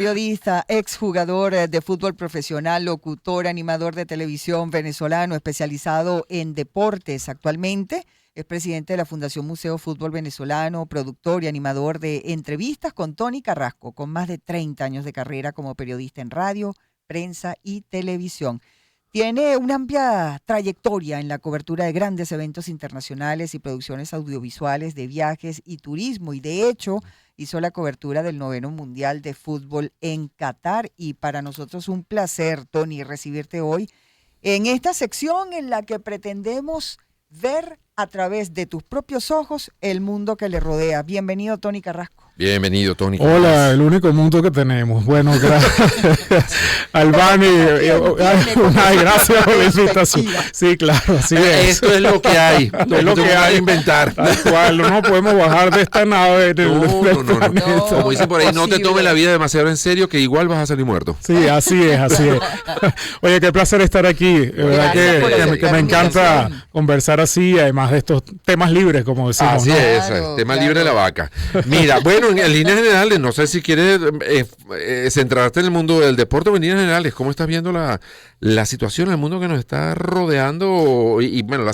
Periodista, exjugador de fútbol profesional, locutor, animador de televisión venezolano, especializado en deportes actualmente. Es presidente de la Fundación Museo Fútbol Venezolano, productor y animador de entrevistas con Tony Carrasco, con más de 30 años de carrera como periodista en radio, prensa y televisión. Tiene una amplia trayectoria en la cobertura de grandes eventos internacionales y producciones audiovisuales de viajes y turismo, y de hecho hizo la cobertura del 9º Mundial de Fútbol en Qatar. Y para nosotros un placer, Tony, recibirte hoy en esta sección en la que pretendemos ver a través de tus propios ojos el mundo que le rodea. Bienvenido, Tony Carrasco. Bienvenido, Tony. Hola, el único mundo que tenemos. Bueno, gracias. Albani, gracias por la invitación. Sí, claro, así es. Esto es lo que hay. Es lo que hay. Inventar. Tal cual, no podemos bajar de esta nave. No. Como dicen por ahí, no te tomes la vida demasiado en serio, que igual vas a salir muerto. Sí, así es. Oye, qué placer estar aquí. De verdad que me encanta conversar así, además de estos temas libres, como decimos. Así es, tema libre de la vaca. Mira, bueno, en líneas generales, no sé si quieres centrarte en el mundo del deporte o en líneas generales, ¿cómo estás viendo la situación en el mundo que nos está rodeando y bueno,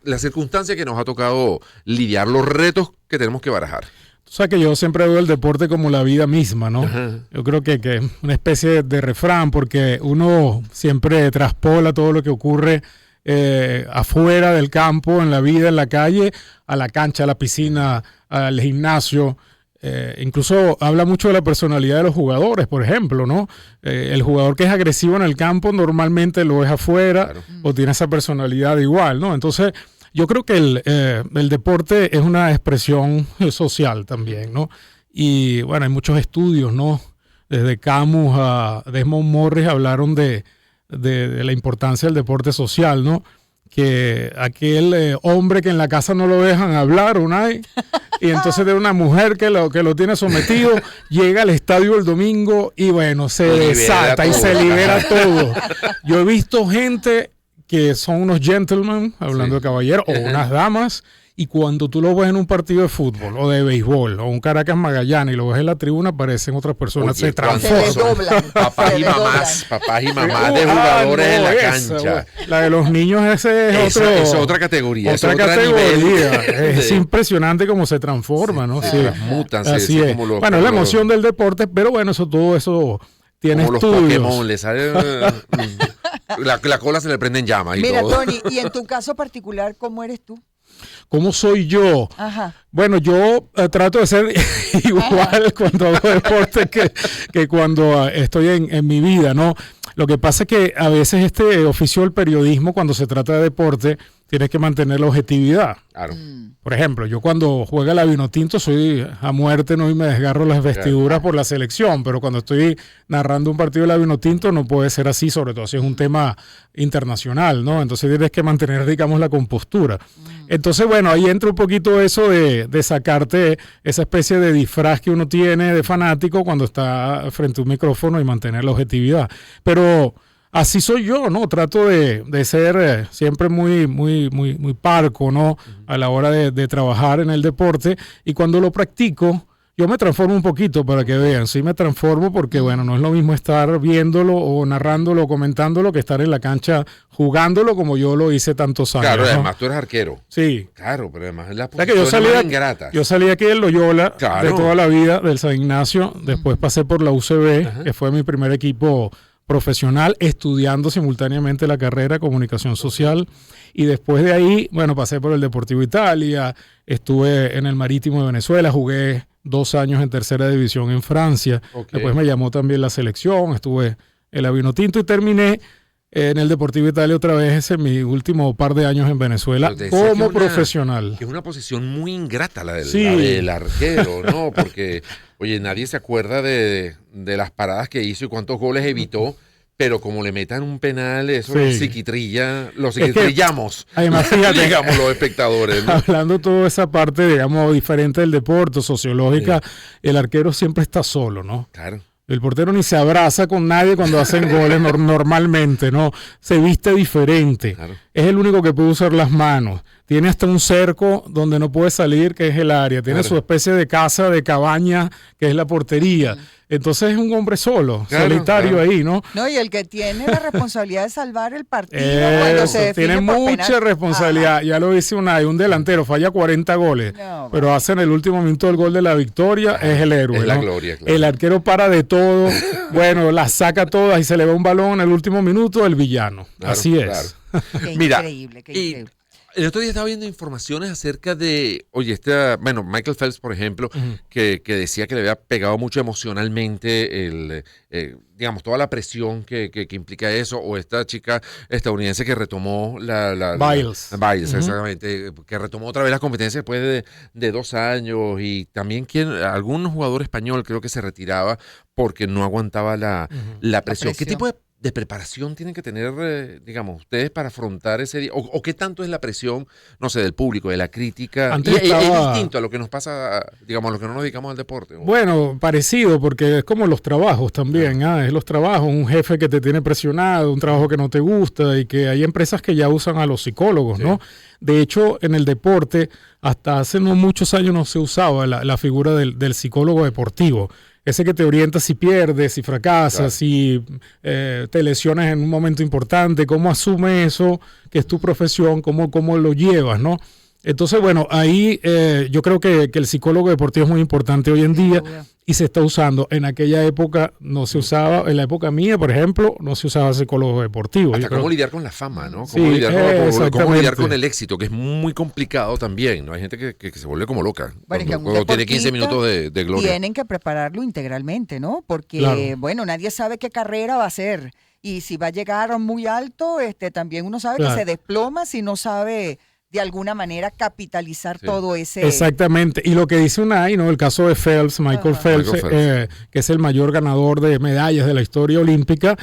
la circunstancia que nos ha tocado lidiar, los retos que tenemos que barajar? O sea que yo siempre veo el deporte como la vida misma, ¿no? Ajá. Yo creo que es una especie de refrán, porque uno siempre traspola todo lo que ocurre afuera del campo, en la vida, en la calle, a la cancha, a la piscina, al gimnasio. Incluso habla mucho de la personalidad de los jugadores, por ejemplo, ¿no? El jugador que es agresivo en el campo normalmente lo es afuera, claro, o tiene esa personalidad igual, ¿no? Entonces, yo creo que el deporte es una expresión social también, ¿no? Y bueno, hay muchos estudios, ¿no? Desde Camus a Desmond Morris hablaron de la importancia del deporte social, ¿no? Que aquel hombre que en la casa no lo dejan hablar, Unai, y entonces de una mujer que lo tiene sometido, llega al estadio el domingo y bueno, se desata y se libera todo. Yo he visto gente que son unos gentlemen, hablando de caballeros, o unas damas, y cuando tú lo ves en un partido de fútbol o de béisbol o un Caracas Magallanes y lo ves en la tribuna, aparecen otras personas. Oye, se transforman. Papás y mamás de jugadores en la cancha. La de los niños, ese es otra categoría. Otra categoría. Es impresionante cómo se transforma, ¿no? Sí, mutan. Así es. Bueno, la emoción del deporte, pero bueno, todo eso tiene como estudios. Los Pokémon, le sale la cola se le prende en llamas y Mira, todo. Tony, y en tu caso particular, ¿cómo eres tú? ¿Cómo soy yo? Ajá. Bueno, yo trato de ser igual cuando hago deporte que cuando estoy en mi vida, ¿no? Lo que pasa es que a veces este oficio del periodismo, cuando se trata de deporte, tienes que mantener la objetividad. Claro. Por ejemplo, yo cuando juega la Vinotinto soy a muerte, ¿no? Y me desgarro las vestiduras por la selección, pero cuando estoy narrando un partido de la Vinotinto no puede ser así, sobre todo si es un tema internacional, ¿no? Entonces tienes que mantener, digamos, la compostura. Entonces, bueno, ahí entra un poquito eso de sacarte esa especie de disfraz que uno tiene de fanático cuando está frente a un micrófono y mantener la objetividad. Pero así soy yo, ¿no? Trato de ser siempre muy parco, ¿no? A la hora de trabajar en el deporte, y cuando lo practico, yo me transformo un poquito para que vean. Sí me transformo porque, bueno, no es lo mismo estar viéndolo o narrándolo o comentándolo que estar en la cancha jugándolo como yo lo hice tantos años. Claro, ¿no? Además tú eres arquero. Sí. Claro, pero además es la posición más ingrata. Yo salí aquí del Loyola, claro, de toda la vida, del San Ignacio. Después pasé por la UCB, que fue mi primer equipo profesional, estudiando simultáneamente la carrera de comunicación social, y después de ahí, bueno, pasé por el Deportivo Italia, estuve en el Marítimo de Venezuela, jugué 2 años en tercera división en Francia, después me llamó también la selección, estuve en la Vinotinto y terminé en el Deportivo Italia otra vez en mi último par de años en Venezuela como profesional. Que es una posición muy ingrata la del arquero, ¿no? Porque, oye, nadie se acuerda de las paradas que hizo y cuántos goles evitó, pero como le metan un penal, eso lo psiquitrillamos. Además, fíjate, digamos, los espectadores, ¿no? Hablando toda esa parte, digamos, diferente del deporte, sociológica, el arquero siempre está solo, ¿no? Claro. El portero ni se abraza con nadie cuando hacen goles normalmente, ¿no? Se viste diferente. Claro. Es el único que puede usar las manos. tiene hasta un cerco donde no puede salir, que es el área, tiene su especie de casa, de cabaña, que es la portería. Entonces es un hombre solo, solitario ahí, ¿no? No, y el que tiene la responsabilidad de salvar el partido cuando se define tiene por mucha penal. responsabilidad. Ya lo dice un delantero, falla 40 goles, pero hace en el último minuto el gol de la victoria, es el héroe. Es la ¿no? gloria, claro. El arquero para de todo, bueno, las saca todas y se le va un balón en el último minuto, el villano. Claro, Así es. claro. Qué Mira, increíble, qué increíble. El otro día estaba viendo informaciones acerca de, oye, Michael Phelps, por ejemplo, que decía que le había pegado mucho emocionalmente digamos, toda la presión que implica eso, o esta chica estadounidense que retomó Biles. Biles, exactamente, que retomó otra vez las competencias después de 2 años, y también algún jugador español creo que se retiraba porque no aguantaba la presión. ¿Qué tipo de preparación tienen que tener, digamos, ustedes para afrontar ese día? ¿O qué tanto es la presión, no sé, del público, de la crítica? Es distinto a lo que nos pasa, digamos, a lo que no nos dedicamos al deporte. Bueno, parecido, porque es como los trabajos también. Es los trabajos, un jefe que te tiene presionado, un trabajo que no te gusta, y que hay empresas que ya usan a los psicólogos, ¿no? De hecho, en el deporte, hasta hace no muchos años no se usaba la figura del psicólogo deportivo. Ese que te orienta si pierdes, si fracasas, si te lesionas en un momento importante, cómo asume eso, que es tu profesión, cómo lo llevas, ¿no? Entonces, bueno, ahí yo creo que el psicólogo deportivo es muy importante hoy en día y se está usando. En aquella época no se usaba, en la época mía, por ejemplo, no se usaba psicólogo deportivo. Hasta cómo lidiar con la fama, ¿no? Cómo lidiar con el éxito, que es muy complicado también, ¿no? Hay gente que se vuelve como loca cuando tiene 15 minutos de gloria. Tienen que prepararlo integralmente, ¿no? Porque, bueno, nadie sabe qué carrera va a hacer. Y si va a llegar muy alto, también uno sabe que se desploma si no sabe de alguna manera capitalizar todo ese... Exactamente. Y lo que dice Unai, ¿no? El caso de Phelps, Michael Phelps, que es el mayor ganador de medallas de la historia olímpica,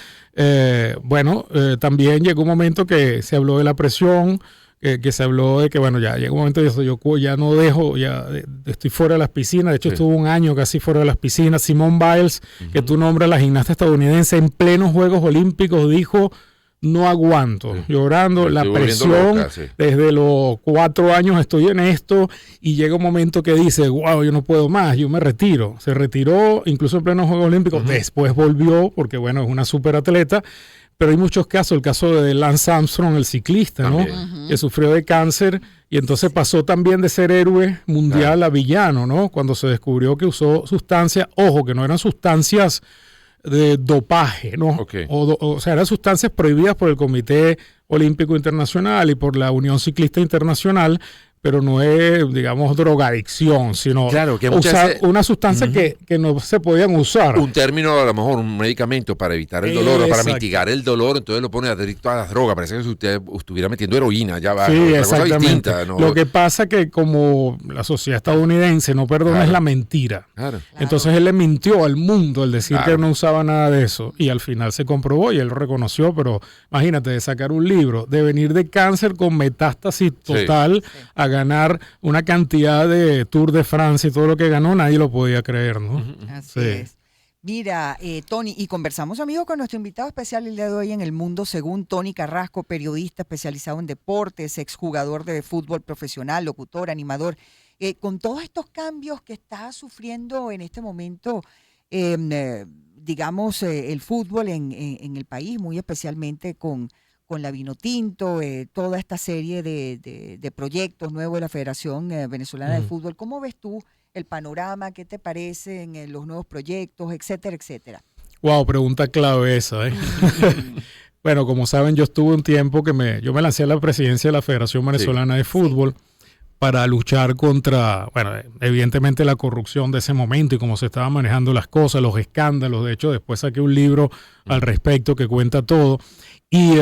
también llegó un momento que se habló de la presión, que se habló de que, bueno, ya llegó un momento de yo ya no dejo, ya estoy fuera de las piscinas. De hecho, estuvo un año casi fuera de las piscinas. Simone Biles, que tú nombras, la gimnasta estadounidense, en plenos Juegos Olímpicos, dijo: no aguanto, llorando, la presión, loca, desde los 4 años estoy en esto, y llega un momento que dice, wow, yo no puedo más, yo me retiro. Se retiró incluso en plenos Juegos Olímpicos, después volvió, porque bueno, es una superatleta, pero hay muchos casos, el caso de Lance Armstrong, el ciclista, ¿no? Que sufrió de cáncer, y entonces pasó también de ser héroe mundial a villano, ¿no? Cuando se descubrió que usó sustancias, ojo, que no eran sustancias de dopaje, ¿no? O sea, eran sustancias prohibidas por el Comité Olímpico Internacional y por la Unión Ciclista Internacional, pero no es, digamos, drogadicción, sino que usar una sustancia que no se podían usar. Un término, a lo mejor, un medicamento para evitar el dolor o para mitigar el dolor, entonces lo pone adicto a las drogas. Parece que si usted estuviera metiendo heroína, ya va. Sí, otra cosa distinta, ¿no? Lo que pasa que como la sociedad estadounidense no perdona es la mentira. Entonces él le mintió al mundo al decir que no usaba nada de eso, y al final se comprobó y él lo reconoció, pero imagínate, de sacar un libro, de venir de cáncer con metástasis total a ganar una cantidad de Tour de Francia y todo lo que ganó, nadie lo podía creer, ¿no? Así es. Mira, Tony, y conversamos, amigos, con nuestro invitado especial el día de hoy en El Mundo Según, Tony Carrasco, periodista especializado en deportes, exjugador de fútbol profesional, locutor, animador. Con todos estos cambios que está sufriendo en este momento, digamos, el fútbol en el país, muy especialmente con la Vinotinto, toda esta serie de proyectos nuevos de la Federación Venezolana de Fútbol. ¿Cómo ves tú el panorama? ¿Qué te parecen los nuevos proyectos, etcétera, etcétera? Wow, pregunta clave esa, ¿eh? Bueno, como saben, yo estuve un tiempo yo me lancé a la presidencia de la Federación Venezolana de Fútbol para luchar contra, bueno, evidentemente la corrupción de ese momento y cómo se estaban manejando las cosas, los escándalos. De hecho, después saqué un libro al respecto que cuenta todo. Y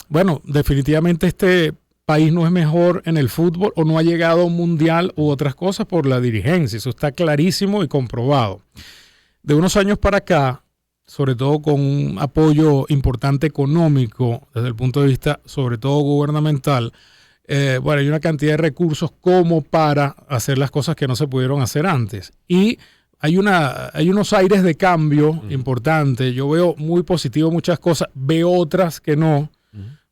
bueno, definitivamente este país no es mejor en el fútbol o no ha llegado a un mundial u otras cosas por la dirigencia. Eso está clarísimo y comprobado. De unos años para acá, sobre todo con un apoyo importante económico desde el punto de vista sobre todo gubernamental, bueno, hay una cantidad de recursos como para hacer las cosas que no se pudieron hacer antes. Y hay unos aires de cambio importantes. Yo veo muy positivo muchas cosas, veo otras que no.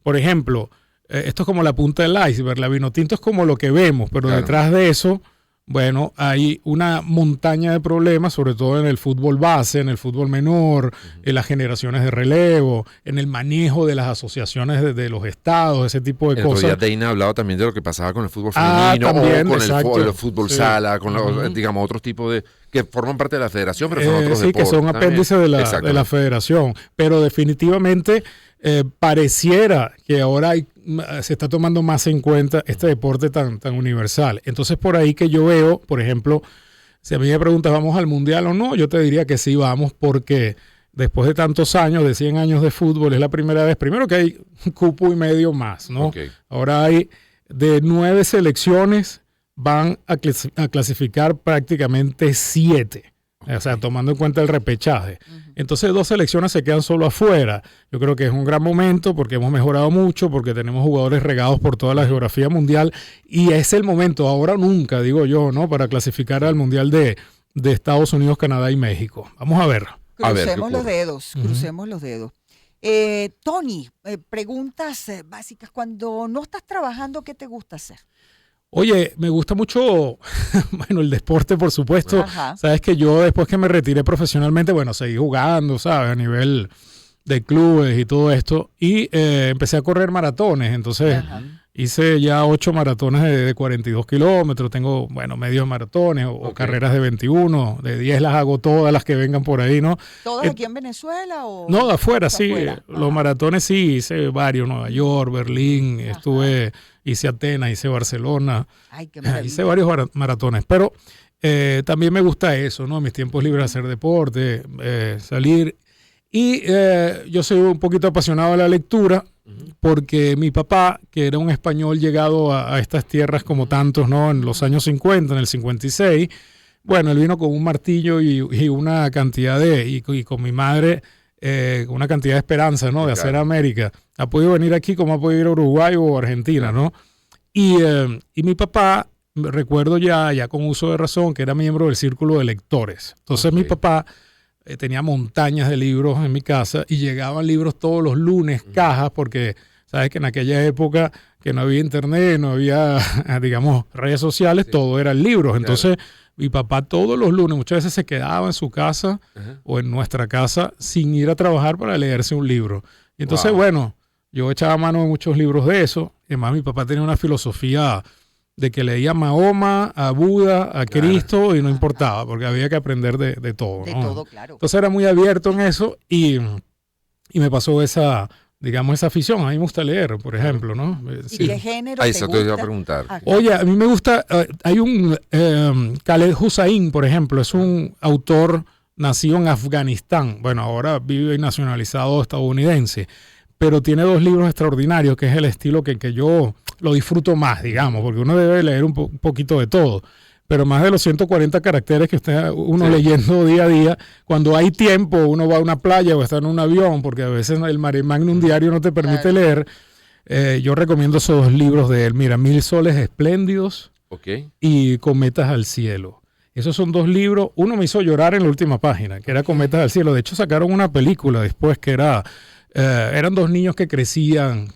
Por ejemplo, esto es como la punta del iceberg, la Vinotinto es como lo que vemos, pero Claro. detrás de eso, bueno, hay una montaña de problemas, sobre todo en el fútbol base, en el fútbol menor, en las generaciones de relevo, en el manejo de las asociaciones de los estados, ese tipo de El otro día cosas. Deina hablaba también de lo que pasaba con el fútbol Ah, femenino, también, o con exacto. el fútbol Sí. sala, con los, digamos, otros tipos de, que forman parte de la federación, pero son otros Sí, deportes. que son también. apéndices de la Exactamente. federación, pero definitivamente pareciera que ahora se está tomando más en cuenta este deporte tan universal. Entonces por ahí que yo veo, por ejemplo, si a mí me preguntas, ¿vamos al mundial o no? Yo te diría que sí vamos, porque después de tantos años, de 100 años de fútbol, es la primera vez, primero que hay un cupo y medio más, ¿no? Ok. Ahora hay de 9 selecciones, van a clasificar prácticamente 7. O sea, tomando en cuenta el repechaje. Entonces 2 selecciones se quedan solo afuera. Yo creo que es un gran momento porque hemos mejorado mucho, porque tenemos jugadores regados por toda la geografía mundial y es el momento, ahora o nunca, digo yo, ¿no? Para clasificar al mundial de Estados Unidos, Canadá y México. Vamos a ver. A ver, ¿qué Crucemos los ocurre? dedos, crucemos los dedos. Tony, preguntas básicas. Cuando no estás trabajando, ¿qué te gusta hacer? Oye, me gusta mucho, bueno, el deporte, por supuesto. Ajá. Sabes que yo después que me retiré profesionalmente, bueno, seguí jugando, ¿sabes? A nivel de clubes y todo esto. Y empecé a correr maratones. Entonces Ajá. hice ya 8 maratones de 42 kilómetros. Tengo, bueno, medios maratones o Ok. carreras de 21. De 10 las hago todas las que vengan por ahí, ¿no? ¿Todas Eh, aquí en Venezuela o...? No, de afuera, sí. Afuera. Los Ajá. maratones sí, hice varios. Nueva York, Berlín, hice Atenas, hice Barcelona. Ay, qué maravilla. Hice varios maratones, pero también me gusta eso, ¿no? Mis tiempos libres, hacer deporte, salir. Y yo soy un poquito apasionado de la lectura, porque mi papá, que era un español llegado a estas tierras como tantos, ¿no? En los años 50, en el 56, bueno, él vino con un martillo y una cantidad y con mi madre, una cantidad de esperanza, ¿no? De hacer Claro. América. Ha podido venir aquí como ha podido ir a Uruguay o Argentina, ¿no? Y mi papá, recuerdo ya con uso de razón, que era miembro del círculo de lectores. Entonces mi Ok. papá tenía montañas de libros en mi casa y llegaban libros todos los lunes, cajas, porque sabes que en aquella época que no había internet, no había, digamos, redes sociales, Sí. todo eran libros. Entonces mi papá todos los lunes, muchas veces se quedaba en su casa Ajá. o en nuestra casa sin ir a trabajar para leerse un libro. Y entonces, Wow. bueno, yo echaba mano de muchos libros de eso. Además, mi papá tenía una filosofía de que leía a Mahoma, a Buda, a Cristo y no importaba, porque había que aprender de todo, De ¿no? todo, claro. Entonces era muy abierto en eso y me pasó esa, digamos, esa afición. A mí me gusta leer, por ejemplo, ¿no? ¿Y Sí. qué género Ahí te eso te iba a gusta? preguntar. Ah, Oye, a mí me gusta, hay un Khaled Hossein, por ejemplo, es un autor nacido en Afganistán, bueno, ahora vive nacionalizado estadounidense, pero tiene 2 libros extraordinarios, que es el estilo que yo lo disfruto más, digamos, porque uno debe leer un poquito de todo, pero más de los 140 caracteres que uno Sí. leyendo día a día, cuando hay tiempo, uno va a una playa o está en un avión, porque a veces el mare magnum diario no te permite Claro. leer. Yo recomiendo esos 2 libros de él. Mira, 1000 soles espléndidos Ok. y Cometas al cielo. Esos son 2 libros. Uno me hizo llorar en la última página, que era Cometas al cielo. De hecho, sacaron una película después que eran 2 niños que crecían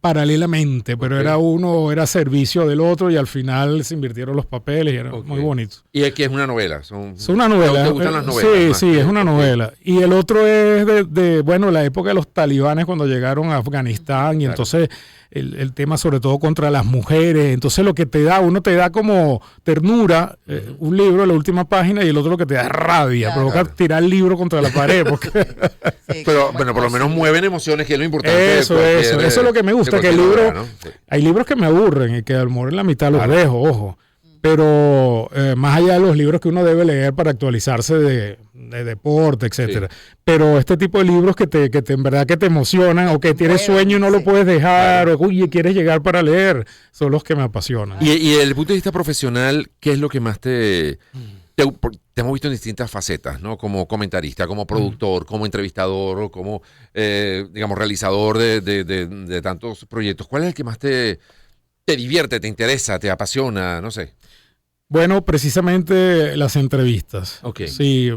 paralelamente, pero Ok. uno era servicio del otro y al final se invirtieron los papeles y era Ok. muy bonito. Y aquí es una novela. Es una novela. ¿Te gustan las Sí, novelas? más sí, que- es una ok. novela. Y el otro es bueno, la época de los talibanes cuando llegaron a Afganistán y Claro. entonces el tema sobre todo contra las mujeres. Entonces lo que uno te da como ternura, un libro en la última página y el otro lo que te da es rabia, Claro. provoca tirar el libro contra la pared. Porque Sí, Pero como bueno, por lo menos así. mueven emociones, que es lo importante. de Eso, cualquier, eso es lo que me gusta, de que el cualquier libro, obra, ¿no? Sí. hay libros que me aburren y que al mejor en la mitad los Claro. dejo, ojo. Pero más allá de los libros que uno debe leer para actualizarse de deporte, etcétera. Pero este tipo de libros que en verdad que te emocionan o que tienes Bueno, sueño y no lo sí. puedes dejar, Claro. o oye, quieres llegar para leer, son los que me apasionan. Y desde el punto de vista profesional, ¿qué es lo que más te hemos visto en distintas facetas, ¿no? Como comentarista, como productor, como entrevistador, o como, digamos, realizador de tantos proyectos? ¿Cuál es el que más te divierte, te interesa, te apasiona? No sé. Bueno, precisamente las entrevistas. Ok. Sí,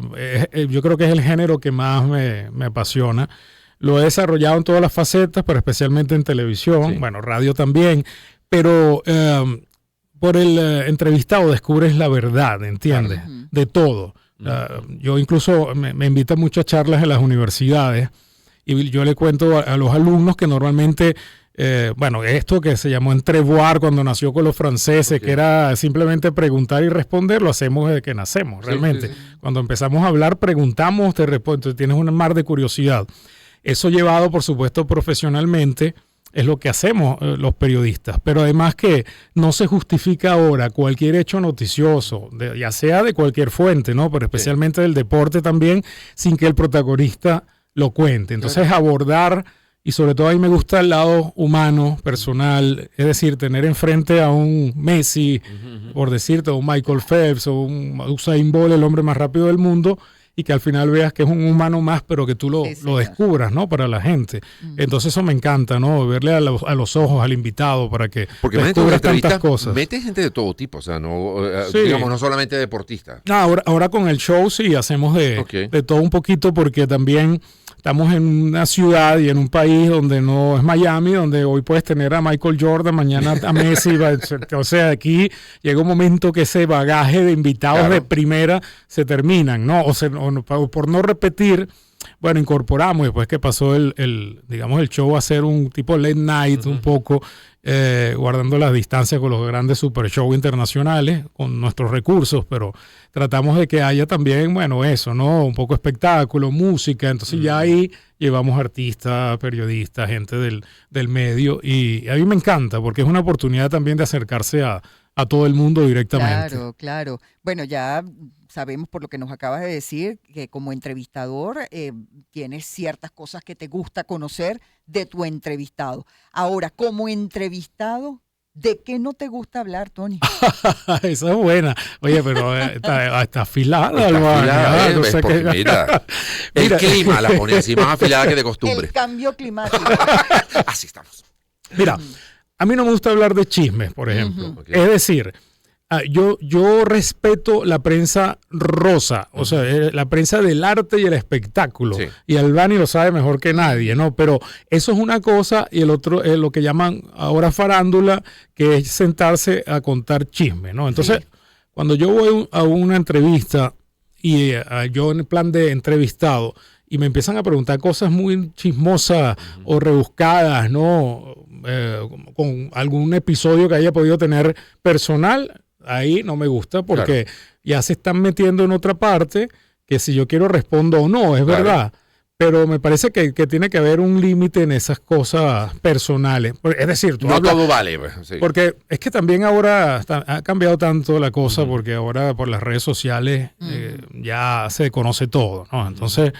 yo creo que es el género que más me apasiona. lo he desarrollado en todas las facetas, pero especialmente en televisión, Sí. bueno, radio también, pero por el entrevistado descubres la verdad, ¿entiendes? Claro. De todo. Yo incluso me invitan mucho a charlas en las universidades y yo le cuento a los alumnos que normalmente, bueno, esto que se llamó entrevoir cuando nació con los franceses, Ok. que era simplemente preguntar y responder, lo hacemos desde que nacemos, Sí, realmente. sí, Cuando empezamos a hablar, preguntamos, te respondo, tienes un mar de curiosidad. Eso llevado, por supuesto, profesionalmente, es lo que hacemos los periodistas, pero además que no se justifica ahora cualquier hecho noticioso, ya sea de cualquier fuente, ¿no? Pero especialmente del deporte también, sin que el protagonista lo cuente. Entonces abordar, y sobre todo a mí me gusta el lado humano, personal, es decir, tener enfrente a un Messi, por decirte, o un Michael Phelps, o un Usain Bolt, el hombre más rápido del mundo, y que al final veas que es un humano más, pero que tú lo señor. descubras, ¿no? Para la gente. Entonces eso me encanta, ¿no? Verle a los ojos al invitado para que Porque imagínate, en descubras tantas entrevistas cosas. mete gente de todo tipo, o sea, no, Sí. digamos, no solamente deportistas. Ahora con el show sí hacemos Ok. de todo un poquito, porque también estamos en una ciudad y en un país donde no es Miami, donde hoy puedes tener a Michael Jordan, mañana a Messi. O sea, aquí llega un momento que ese bagaje de invitados Claro. de primera se terminan, ¿no? O por no repetir, bueno, incorporamos después que pasó digamos, el show a ser un tipo late night, un poco guardando las distancias con los grandes super shows internacionales, con nuestros recursos, pero tratamos de que haya también, bueno, eso, ¿no? Un poco espectáculo, música, entonces ya ahí llevamos artistas, periodistas, gente del medio, y a mí me encanta porque es una oportunidad también de acercarse a todo el mundo directamente. Claro, claro. Bueno, ya sabemos por lo que nos acabas de decir que como entrevistador tienes ciertas cosas que te gusta conocer de tu entrevistado. Ahora, como entrevistado, ¿de qué no te gusta hablar, Tony? Esa es buena. Oye, pero está afilada, Está Albania. afilada, No ¿ves? sé Porque qué- mira, el Mira. clima la pone así más afilada que de costumbre. El cambio climático. Así estamos. Mira, a mí no me gusta hablar de chismes, por ejemplo. Ujú. Ok. Es decir, yo respeto la prensa rosa, o sea, la prensa del arte y el espectáculo. Sí. Y Albani lo sabe mejor que nadie, ¿no? Pero eso es una cosa y el otro es lo que llaman ahora farándula, que es sentarse a contar chismes, ¿no? Entonces, cuando yo voy a una entrevista y yo en plan de entrevistado y me empiezan a preguntar cosas muy chismosas o rebuscadas, ¿no? Con algún episodio que haya podido tener personal, ahí no me gusta porque ya se están metiendo en otra parte que si yo quiero respondo o no, es Claro. verdad. Pero me parece que tiene que haber un límite en esas cosas personales. Es decir, tú No hablas- todo vale. Pues, sí. porque es que también ahora ha cambiado tanto la cosa, porque ahora por las redes sociales ya se conoce todo, ¿no? Entonces,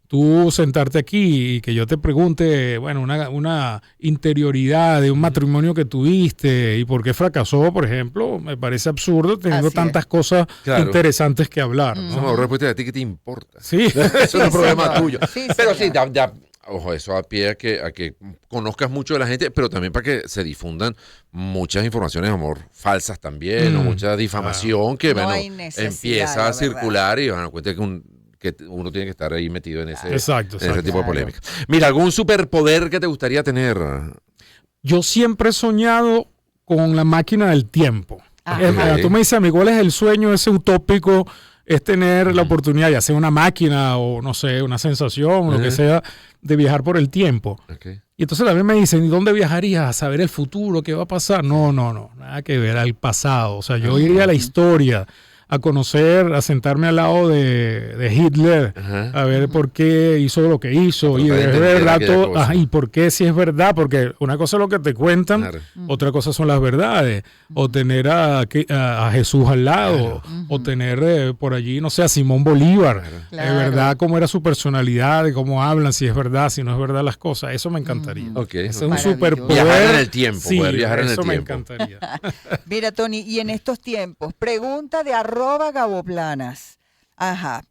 tú sentarte aquí y que yo te pregunte, bueno, una interioridad de un matrimonio que tuviste y por qué fracasó, por ejemplo, me parece absurdo teniendo Así tantas cosas Claro. interesantes que hablar, Eso ¿no? me ahorró respuesta de ti, ¿qué te importa? Sí. Eso no es problema señor. tuyo. Sí, Pero señor. sí, ojo, eso a pie a que conozcas mucho de la gente, pero también para que se difundan muchas informaciones, amor, falsas también, o mucha difamación que, No bueno, hay necesidad, empieza la a circular y van a cuenta que uno tiene que estar ahí metido en ese, Exacto, en ese exacto. tipo de Claro. polémica. Mira, ¿algún superpoder que te gustaría tener? Yo siempre he soñado con la máquina del tiempo. Ajá. Tú me dices a mí, ¿cuál es el sueño ese utópico? Es tener la oportunidad, ya sea una máquina o no sé, una sensación, lo que sea, de viajar por el tiempo. Okay. Y entonces también me dicen, ¿y dónde viajarías? ¿A saber el futuro? ¿Qué va a pasar? No, nada que ver al pasado. O sea, yo iría a la historia, a conocer, a sentarme al lado de Hitler, Ajá. a ver por qué hizo lo que hizo, y tratar de de entender verdad aquella todo, cosa. ajá, y por qué si es verdad, porque una cosa es lo que te cuentan, Claro. otra cosa son las verdades, o tener a Jesús al lado, o tener por allí, no sé, a Simón Bolívar, Claro. de verdad cómo era su personalidad, de cómo hablan, si es verdad, si no es verdad las cosas, eso me encantaría. Ok. Ese es un Maravilloso. superpoder. Viajar en el tiempo, Sí, poder viajar en el eso me tiempo. encantaría. Mira, Tony, y en estos tiempos, pregunta de @gaboplanas. Ajá.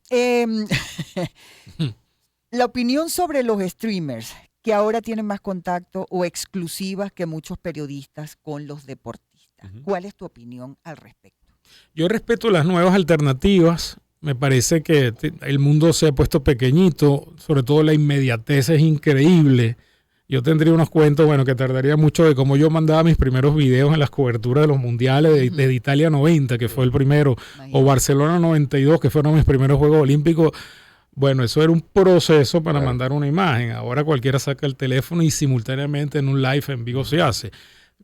La opinión sobre los streamers que ahora tienen más contacto o exclusivas que muchos periodistas con los deportistas. ¿Cuál es tu opinión al respecto? Yo respeto las nuevas alternativas Me parece que el mundo se ha puesto pequeñito, sobre todo la inmediatez es increíble. Yo tendría unos cuentos, bueno, que tardaría mucho de cómo yo mandaba mis primeros videos en las coberturas de los mundiales de Italia 90, que fue el primero, o Barcelona 92, que fueron mis primeros Juegos Olímpicos. Bueno, eso era un proceso para mandar una imagen. Ahora cualquiera saca el teléfono y simultáneamente en un live en vivo se hace.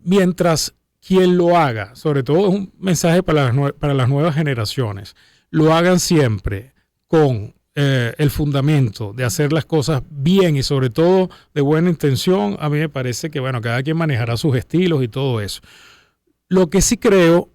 Mientras quien lo haga, sobre todo es un mensaje para las nuevas generaciones, lo hagan siempre con el fundamento de hacer las cosas bien y sobre todo de buena intención. A mí me parece que, bueno, cada quien manejará sus estilos y todo eso. Lo que sí creo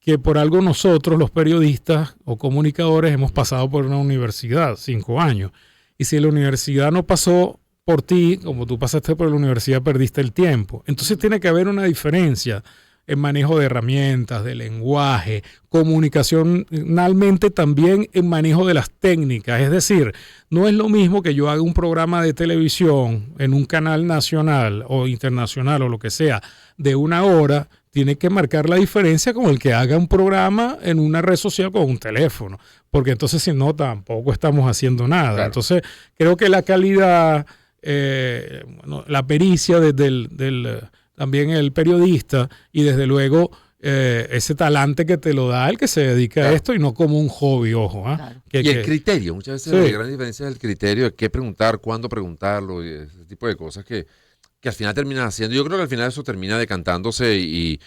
que por algo nosotros, los periodistas o comunicadores, hemos pasado por una universidad, 5 años. Y si la universidad no pasó por ti, como tú pasaste por la universidad, perdiste el tiempo. Entonces tiene que haber una diferencia en manejo de herramientas, de lenguaje, comunicacionalmente también en manejo de las técnicas. Es decir, no es lo mismo que yo haga un programa de televisión en un canal nacional o internacional o lo que sea de 1 hora, tiene que marcar la diferencia con el que haga un programa en una red social con un teléfono, porque entonces si no tampoco estamos haciendo nada. Claro. Entonces creo que la calidad, la pericia también el periodista y desde luego ese talante que te lo da el que se dedica a esto y no como un hobby, ojo. Claro. Y el criterio, muchas veces la gran diferencia es el criterio de qué preguntar, cuándo preguntarlo, y ese tipo de cosas que al final terminan haciendo. Yo creo que al final eso termina decantándose y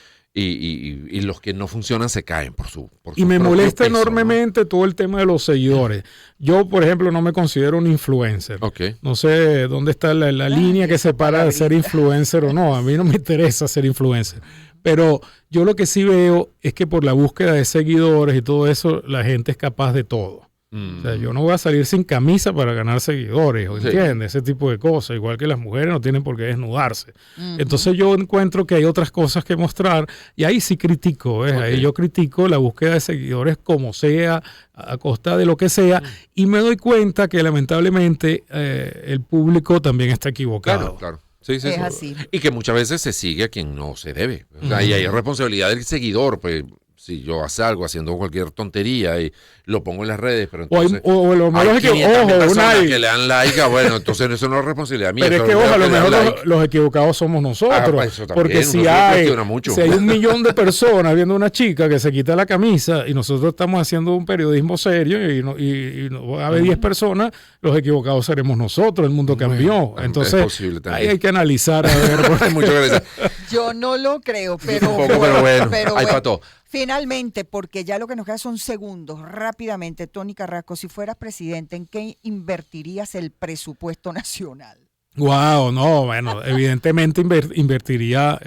los que no funcionan se caen por su y me molesta peso, enormemente, ¿no? Todo el tema de los seguidores. Yo, por ejemplo, no me considero un influencer. Okay. No sé dónde está la línea que separa de ser influencer o no. A mí no me interesa ser influencer. Pero yo lo que sí veo es que por la búsqueda de seguidores y todo eso, la gente es capaz de todo. O sea, yo no voy a salir sin camisa para ganar seguidores, ¿entiendes? Ese tipo de cosas. Igual que las mujeres no tienen por qué desnudarse. Entonces yo encuentro que hay otras cosas que mostrar y ahí sí critico, ahí yo critico la búsqueda de seguidores como sea, a costa de lo que sea, y me doy cuenta que lamentablemente el público también está equivocado. Claro. Sí, es así. Y que muchas veces se sigue a quien no se debe. O sea, y hay responsabilidad del seguidor, pues. Si yo salgo haciendo cualquier tontería y lo pongo en las redes, pero entonces o lo malo es que, que le dan like, bueno, entonces eso no es responsabilidad mía. Pero es que, ojo, a lo mejor los equivocados somos nosotros. Pues también, porque si hay 1 millón de personas viendo una chica que se quita la camisa y nosotros estamos haciendo un periodismo serio y no va a haber 10 personas, los equivocados seremos nosotros, el mundo cambió. Entonces, ahí hay que analizar a ver. Muchas gracias. Yo no lo creo, pero bueno, ahí pató. Finalmente, porque ya lo que nos queda son segundos, rápidamente, Tony Carrasco, si fueras presidente, ¿en qué invertirías el presupuesto nacional? Wow, no, bueno, evidentemente invertiría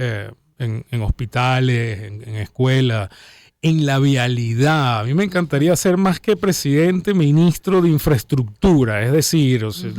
en hospitales, en escuelas, en la vialidad. A mí me encantaría ser más que presidente, ministro de infraestructura, es decir, o sea,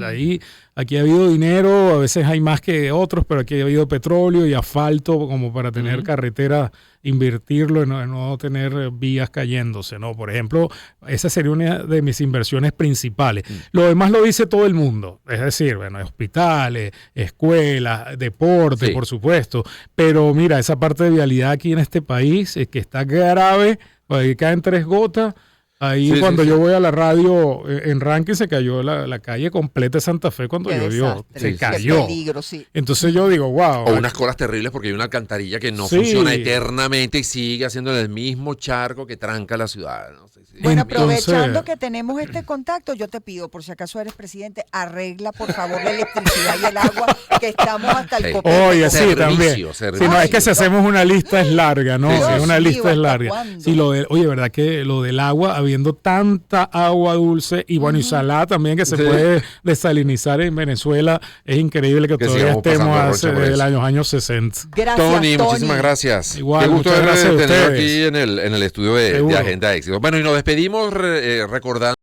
aquí ha habido dinero, a veces hay más que otros, pero aquí ha habido petróleo y asfalto como para tener carreteras, invertirlo y no tener vías cayéndose, ¿no? Por ejemplo, esa sería una de mis inversiones principales. Lo demás lo dice todo el mundo, es decir, bueno, hospitales, escuelas, deporte, por supuesto, pero mira, esa parte de vialidad aquí en este país es que está grave, ahí caen 3 gotas. Ahí cuando yo voy a la radio en Rankin se cayó la calle completa de Santa Fe cuando llovió. Se cayó. Qué peligro, sí. Entonces yo digo, wow. O unas colas terribles porque hay una alcantarilla que no funciona eternamente y sigue haciendo el mismo charco que tranca la ciudad. No sé si bueno, aprovechando que tenemos este contacto, yo te pido, por si acaso eres presidente, arregla por favor la electricidad y el agua, que estamos hasta el copete. Oye, sí, también. Si no, es que si hacemos una lista es larga, ¿no? Una lista es larga. Sí, oye, ¿verdad que lo del agua, habiendo tanta agua dulce y bueno, y salada también que se puede desalinizar en Venezuela, es increíble que todavía estemos desde los años 60. Gracias, Tony, muchísimas gracias. Igual, qué gusto gracias tener aquí en el estudio de Agenda Éxito. Bueno, y nos despedimos recordando